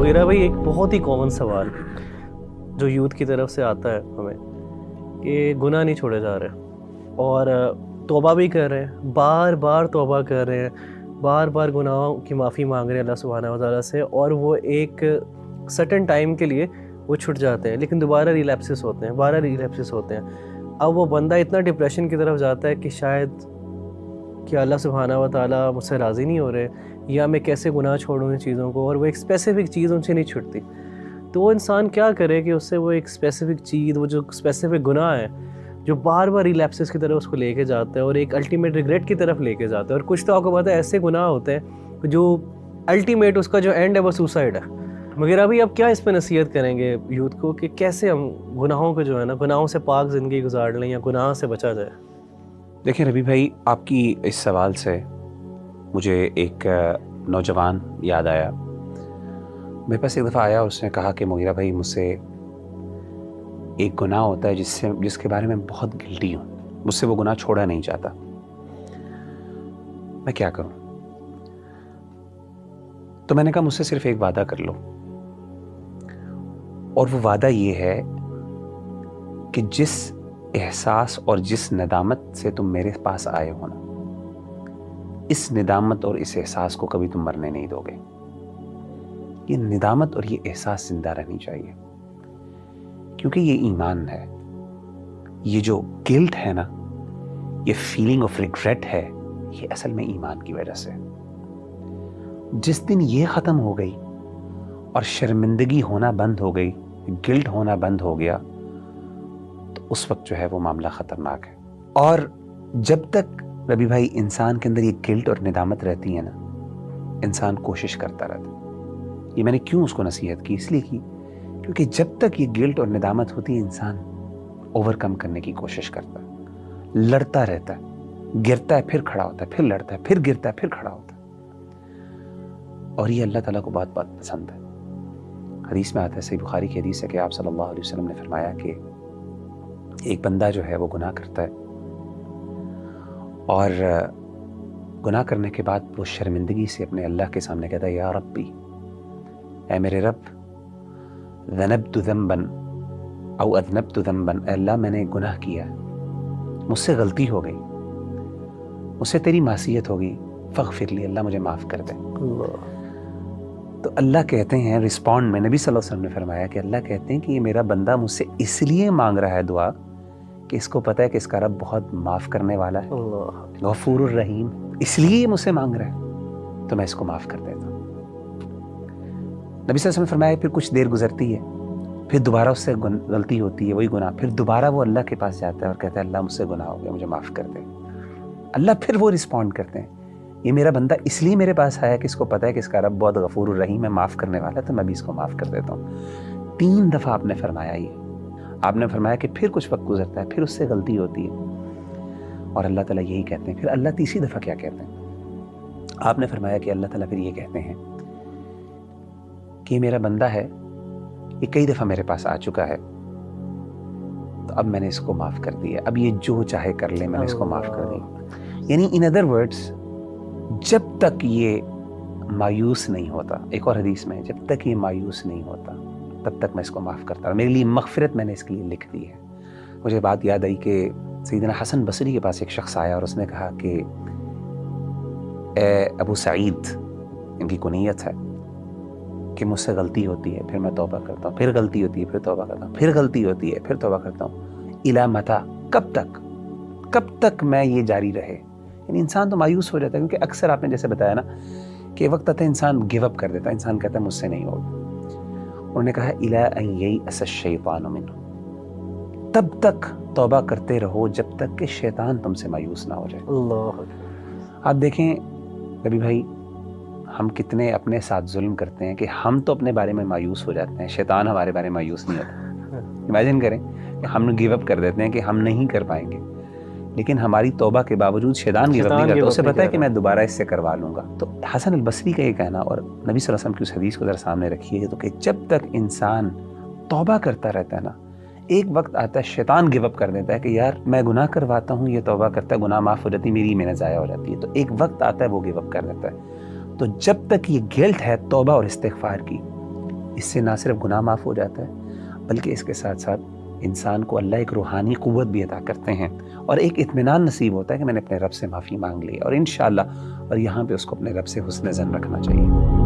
Mughira भाई, एक बहुत ही कॉमन सवाल जो यूथ की तरफ से आता है हमें कि गुनाह नहीं छोड़े जा रहे और तौबा भी कर रहे हैं, बार बार तौबा कर रहे हैं, बार बार गुनाहों की माफ़ी मांग रहे हैं अल्लाह सुब्हानहू व तआला से, और वो एक सर्टेन टाइम के लिए वो छूट जाते हैं, लेकिन दोबारा रिलैप्सेस होते हैं। अब वो बंदा इतना डिप्रेशन की तरफ जाता है कि शायद कि अल्लाह सुब्हानहू व तआला मुझसे राज़ी नहीं हो रहे, या मैं कैसे गुनाह छोड़ूँ इन चीज़ों को, और वो एक स्पेसिफ़िक चीज़ उनसे नहीं छूटती। तो वो इंसान क्या करे कि उससे वो एक स्पेसिफ़िक चीज़, वो जो स्पेसिफ़िक गुनाह है जो बार बार रिलैप्सेस की तरफ उसको लेके जाता है और एक अल्टीमेट रिग्रेट की तरफ लेके जाता है। और कुछ तो आपको पता है ऐसे गुनाह होते हैं जो अल्टीमेट उसका जो एंड है वो सुसाइड है। मगर अभी आप क्या इस पर नसीहत करेंगे यूथ को कि कैसे हम गुनाहों को जो है ना, गुनाहों से पाक ज़िंदगी गुजार लें या गुनाह से बचा जाए? देखिए रवि भाई, आपकी इस सवाल से मुझे एक नौजवान याद आया। मेरे पास एक दफ़ा आया और उसने कहा कि मुगीरा भाई, मुझसे एक गुनाह होता है जिसके बारे में बहुत गिल्टी हूँ, मुझसे वो गुनाह छोड़ा नहीं जाता, मैं क्या करूँ? तो मैंने कहा मुझसे सिर्फ एक वादा कर लो, और वो वादा ये है कि जिस एहसास और जिस नदामत से तुम मेरे पास आए हो ना, इस निदामत और इस एहसास को कभी तुम मरने नहीं दोगे। ये निदामत और ये एहसास जिंदा रहनी चाहिए, क्योंकि ये ईमान है। ये जो गिल्ट है ना, ये फीलिंग ऑफ रिग्रेट है, ये असल में ईमान की वजह से। जिस दिन ये ख़त्म हो गई और शर्मिंदगी होना बंद हो गई, गिल्ट होना बंद हो गया, तो उस वक्त जो है वो मामला ख़तरनाक है। और जब तक रवि भाई इंसान के अंदर ये गिल्ट और निदामत रहती है ना, इंसान कोशिश करता रहता है। ये मैंने क्यों उसको नसीहत की, इसलिए की क्योंकि जब तक ये गिल्ट और निदामत होती है, इंसान ओवरकम करने की कोशिश करता है, लड़ता रहता है, गिरता है फिर खड़ा होता है, फिर लड़ता है, फिर गिरता है, फिर खड़ा होता है। और ये अल्लाह ताला को बहुत बहुत पसंद है। हदीस में आता है, सही बुखारी की हदीस है कि आप सल्लल्लाहु अलैहि वसल्लम ने फरमाया कि एक बंदा जो है वो गुनाह करता है, और गुनाह करने के बाद वो शर्मिंदगी से अपने अल्लाह के सामने कहता है, या रब्बी, ऐ मेरे रब, ज़नब्तु ज़ंबन औ अज़नब्तु ज़ंबन, अल्लाह मैंने गुनाह किया, मुझसे गलती हो गई, मुझसे तेरी मासियत हो गई, फ़ग़फ़िर ली, अल्लाह मुझे माफ़ कर दे। तो अल्लाह कहते हैं रिस्पॉन्ड में, नबी सल्लल्लाहु अलैहि वसल्लम ने फरमाया कि अल्लाह कहते हैं कि ये मेरा बंदा मुझसे इसलिए मांग रहा है दुआ कि इसको पता है कि इसका रब बहुत माफ़ करने वाला है, गफूरुर रहीम, इसलिए मुझसे मांग रहा है, तो मैं इसको माफ़ कर देता हूँ। नबी सल्लल्लाहु अलैहि वसल्लम ने फरमाया फिर कुछ देर गुजरती है, फिर दोबारा उससे गलती होती है, वही गुनाह, फिर दोबारा वो अल्लाह के पास जाता है और कहता है, अल्लाह मुझसे गुनाह हो गया, मुझे माफ़ कर दे। अल्लाह फिर वो रिस्पॉन्ड करते हैं, ये मेरा बंदा इसलिए मेरे पास आया कि इसको पता है कि इसका रब बहुत गफूरुर रहीम है, माफ़ करने वाला है, तो मैं भी इसको माफ़ कर देता हूँ। 3 दफ़ा आपने फरमाया ये। आपने फरमाया कि फिर कुछ वक्त गुजरता है, फिर उससे गलती होती है, और अल्लाह ताला यही कहते हैं। फिर अल्लाह तीसरी दफ़ा क्या कहते हैं? आपने फरमाया कि अल्लाह ताला फिर ये कहते हैं कि मेरा बंदा है, ये कई दफ़ा मेरे पास आ चुका है, तो अब मैंने इसको माफ़ कर दिया, अब ये जो चाहे कर ले, मैंने इसको माफ़ कर दिया। यानी इन अदर वर्ड्स, जब तक ये मायूस नहीं होता, एक और हदीस में, जब तक ये मायूस नहीं होता तब तक मैं इसको माफ़ करता हूँ, मेरे लिए मग़फ़िरत मैंने इसके लिए लिख दी है। मुझे बात याद आई कि सैयदना हसन बसरी के पास एक शख्स आया और उसने कहा कि अबू सईद, इनकी कुनियत है, कि मुझसे गलती होती है, फिर मैं तौबा करता हूँ, फिर गलती होती है, फिर तौबा करता हूँ, फिर गलती होती है, फिर तौबा करता हूँ, इला मता, कब तक मैं ये जारी रहे? यानी इंसान तो मायूस हो जाता है, क्योंकि अक्सर आपने जैसे बताया ना कि वक्त आता है इंसान गिव अप कर देता है, इंसान कहता है मुझसे नहीं होगा। उन्होंने कहा, इला अन ययअस अश-शैतानु मिन्हु, तब तक तौबा करते रहो जब तक कि शैतान तुमसे मायूस ना हो जाए। अल्लाह। आप देखें रवि भाई, हम कितने अपने साथ जुल्म करते हैं कि हम तो अपने बारे में मायूस हो जाते हैं, शैतान हमारे बारे में मायूस नहीं होता। इमेजिन करें कि हम गिव अप कर देते हैं कि हम नहीं कर पाएंगे, लेकिन हमारी तौबा के बावजूद शैतान गिव अप नहीं करता, उसे पता है कि मैं दोबारा इससे करवा लूँगा। तो हसन अल बसरी का ये कहना, और नबी सल्लल्लाहु अलैहि वसल्लम की उस हदीस को ज़रा सामने रखिए, तो कि जब तक इंसान तौबा करता रहता है ना, एक वक्त आता है शैतान गिव अप कर देता है कि यार मैं गुनाह करवाता हूँ, ये तौबा करता है, गुनाह माफ़ हो जाती, मेरी मेहनत ज़ाया हो जाती है, तो एक वक्त आता है वो गिव अप कर देता है। तो जब तक ये गिल्ट है तौबा और इस्तिग़फ़ार की, اس سے نہ صرف گناہ معاف ہو جاتا ہے بلکہ اس کے ساتھ ساتھ انسان کو اللہ ایک روحانی قوت بھی عطا کرتے ہیں اور ایک اطمینان نصیب ہوتا ہے کہ میں نے اپنے رب سے معافی مانگ لی اور انشاءاللہ اور یہاں پہ اس کو اپنے رب سے حسن ظن رکھنا چاہیے.